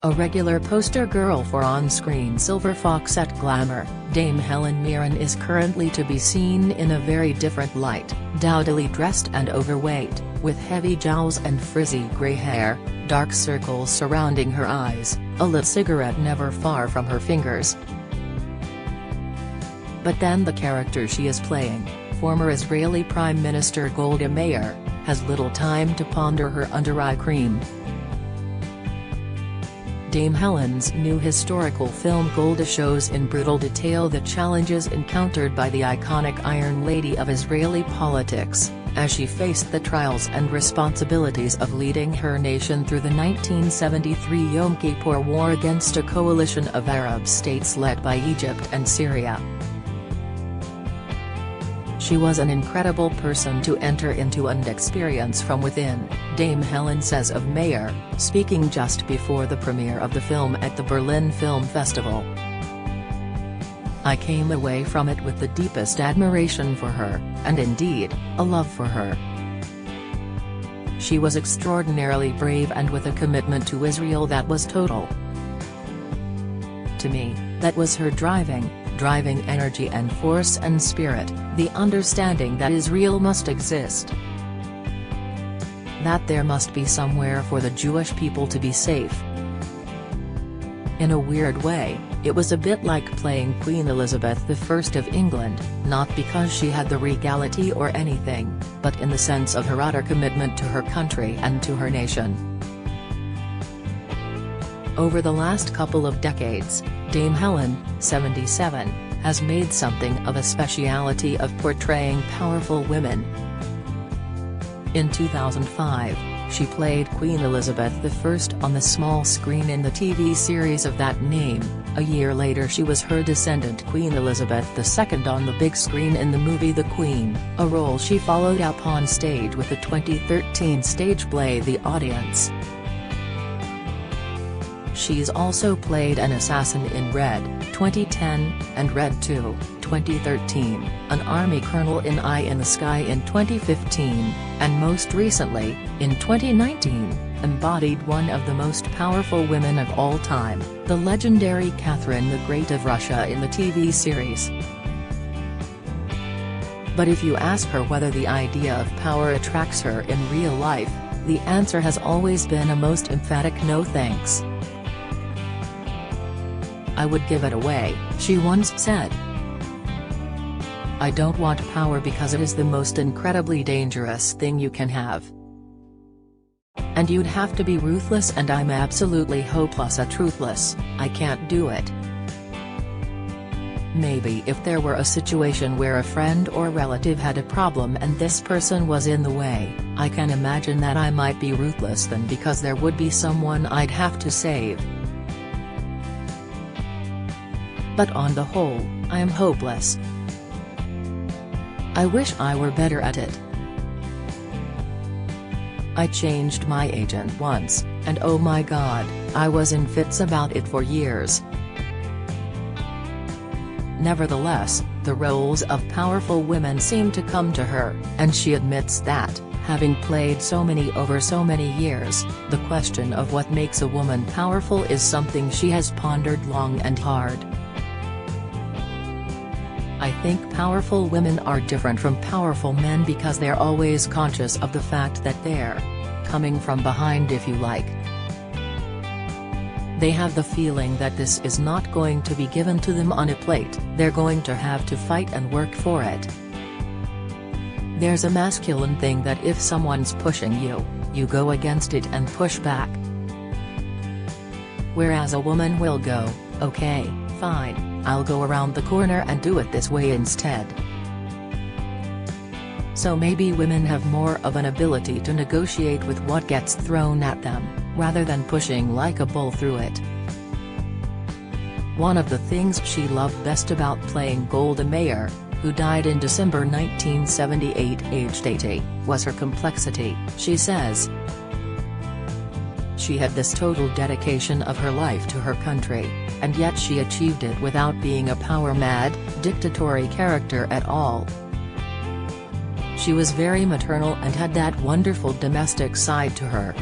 A regular poster girl for on-screen silver fox-ette glamour, Dame Helen Mirren is currently to be seen in a very different light, dowdily dressed and overweight, with heavy jowls and frizzy grey hair, dark circles surrounding her eyes, a lit cigarette never far from her fingers. But then the character she is playing, former Israeli Prime Minister Golda Meir, has little time to ponder her under-eye cream. Dame Helen's new historical film Golda shows in brutal detail the challenges encountered by the iconic Iron Lady of Israeli politics, as she faced the trials and responsibilities of leading her nation through the 1973 Yom Kippur War against a coalition of Arab states led by Egypt and Syria. She was an incredible person to enter into and experience from within, Dame Helen says of Meir, speaking just before the premiere of the film at the Berlin Film Festival. "I came away from it with the deepest admiration for her, and indeed, a love for her. She was extraordinarily brave and with a commitment to Israel that was total. To me, that was her driving energy and force and spirit, the understanding that Israel must exist. That there must be somewhere for the Jewish people to be safe." In a weird way, it was a bit like playing Queen Elizabeth I of England, not because she had the regality or anything, but in the sense of her utter commitment to her country and to her nation. Over the last couple of decades, Dame Helen, 77, has made something of a speciality of portraying powerful women. In 2005, she played Queen Elizabeth I on the small screen in the TV series of that name. A year later she was her descendant Queen Elizabeth II on the big screen in the movie The Queen, a role she followed up on stage with the 2013 stage play The Audience. She's also played an assassin in Red, 2010, and Red 2, 2013, an army colonel in Eye in the Sky in 2015, and most recently, in 2019, embodied one of the most powerful women of all time, the legendary Catherine the Great of Russia in the TV series. But if you ask her whether the idea of power attracts her in real life, the answer has always been a most emphatic no thanks. "I would give it away," she once said. "I don't want power because it is the most incredibly dangerous thing you can have. And you'd have to be ruthless and I'm absolutely hopeless at ruthless, I can't do it. Maybe if there were a situation where a friend or relative had a problem and this person was in the way, I can imagine that I might be ruthless then because there would be someone I'd have to save. But on the whole, I am hopeless. I wish I were better at it. I changed my agent once, and oh my god, I was in fits about it for years." Nevertheless, the roles of powerful women seem to come to her, and she admits that, having played so many over so many years, the question of what makes a woman powerful is something she has pondered long and hard. "I think powerful women are different from powerful men because they're always conscious of the fact that they're coming from behind, if you like. They have the feeling that this is not going to be given to them on a plate, they're going to have to fight and work for it. There's a masculine thing that if someone's pushing you, you go against it and push back. Whereas a woman will go, okay, fine, I'll go around the corner and do it this way instead." So maybe women have more of an ability to negotiate with what gets thrown at them, rather than pushing like a bull through it. One of the things she loved best about playing Golda Meir, who died in December 1978 aged 80, was her complexity, she says. She had this total dedication of her life to her country, and yet she achieved it without being a power-mad, dictatorial character at all. She was very maternal and had that wonderful domestic side to her.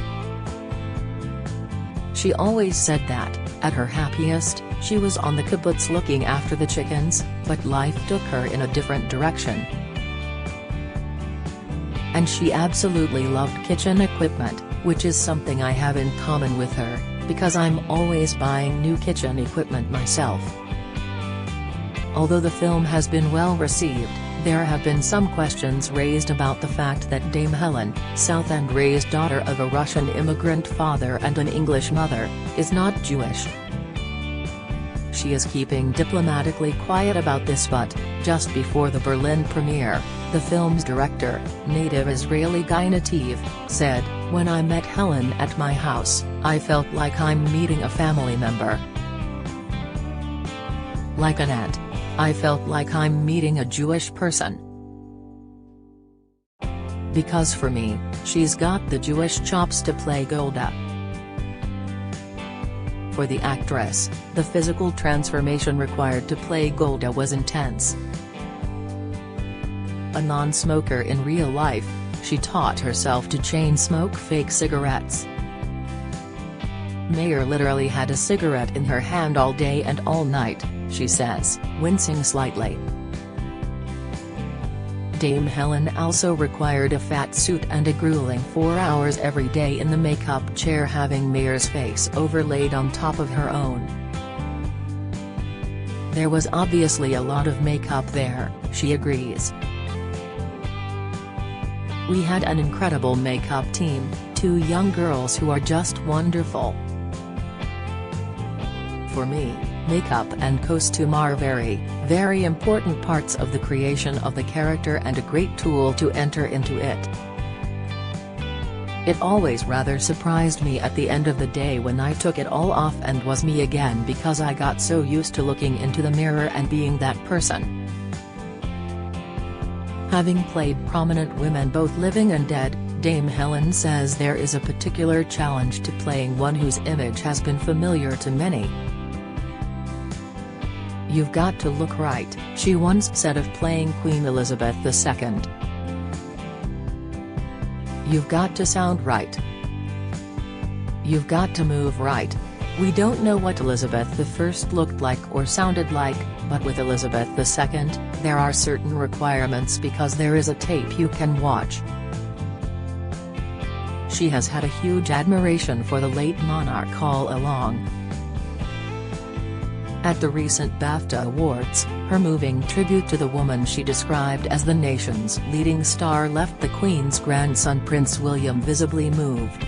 She always said that, at her happiest, she was on the kibbutz looking after the chickens, but life took her in a different direction. And she absolutely loved kitchen equipment, which is something I have in common with her, because I'm always buying new kitchen equipment myself. Although the film has been well received, there have been some questions raised about the fact that Dame Helen, South End-raised daughter of a Russian immigrant father and an English mother, is not Jewish. She is keeping diplomatically quiet about this, but, just before the Berlin premiere, the film's director, native Israeli Guy Nativ, said, "When I met Helen at my house, I felt like I'm meeting a family member. Like an aunt. I felt like I'm meeting a Jewish person. Because for me, she's got the Jewish chops to play Golda." For the actress, the physical transformation required to play Golda was intense. A non-smoker in real life, she taught herself to chain smoke fake cigarettes. Mayer literally had a cigarette in her hand all day and all night, she says, wincing slightly. Dame Helen also required a fat suit and a grueling 4 hours every day in the makeup chair, having Mayer's face overlaid on top of her own. There was obviously a lot of makeup there, she agrees. "We had an incredible makeup team, 2 young girls who are just wonderful. For me, makeup and costume are very, very important parts of the creation of the character and a great tool to enter into it. It always rather surprised me at the end of the day when I took it all off and was me again, because I got so used to looking into the mirror and being that person." Having played prominent women both living and dead, Dame Helen says there is a particular challenge to playing one whose image has been familiar to many. "You've got to look right," she once said of playing Queen Elizabeth II. "You've got to sound right. You've got to move right. We don't know what Elizabeth I looked like or sounded like, but with Elizabeth II, there are certain requirements because there is a tape you can watch." She has had a huge admiration for the late monarch all along. At the recent BAFTA Awards, her moving tribute to the woman she described as the nation's leading star left the Queen's grandson Prince William visibly moved.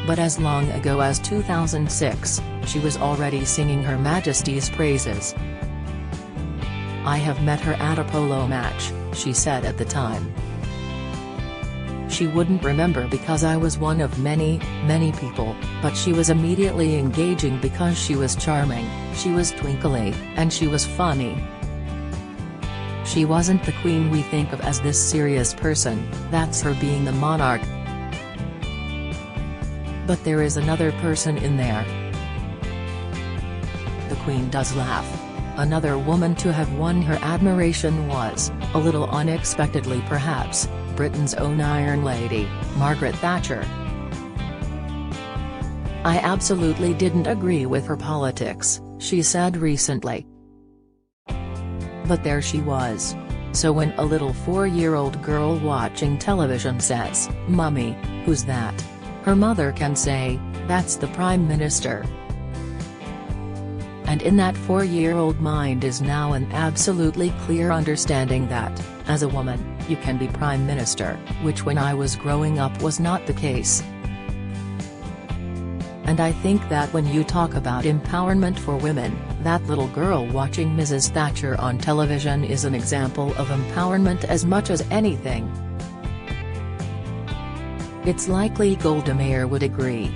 But as long ago as 2006, she was already singing Her Majesty's praises. "I have met her at a polo match," she said at the time. She wouldn't remember because I was one of many, many people, but she was immediately engaging because she was charming, she was twinkly, and she was funny. She wasn't the Queen we think of as this serious person, that's her being the monarch. But there is another person in there." The Queen does laugh. Another woman to have won her admiration was, a little unexpectedly perhaps, Britain's own Iron Lady, Margaret Thatcher. "I absolutely didn't agree with her politics," she said recently. But there she was. So when a little 4-year-old girl watching television says, "Mummy, who's that?" her mother can say, "That's the Prime Minister." And in that 4-year-old mind is now an absolutely clear understanding that, as a woman, you can be Prime Minister, which when I was growing up was not the case. And I think that when you talk about empowerment for women, that little girl watching Mrs. Thatcher on television is an example of empowerment as much as anything. It's likely Golda Meir would agree.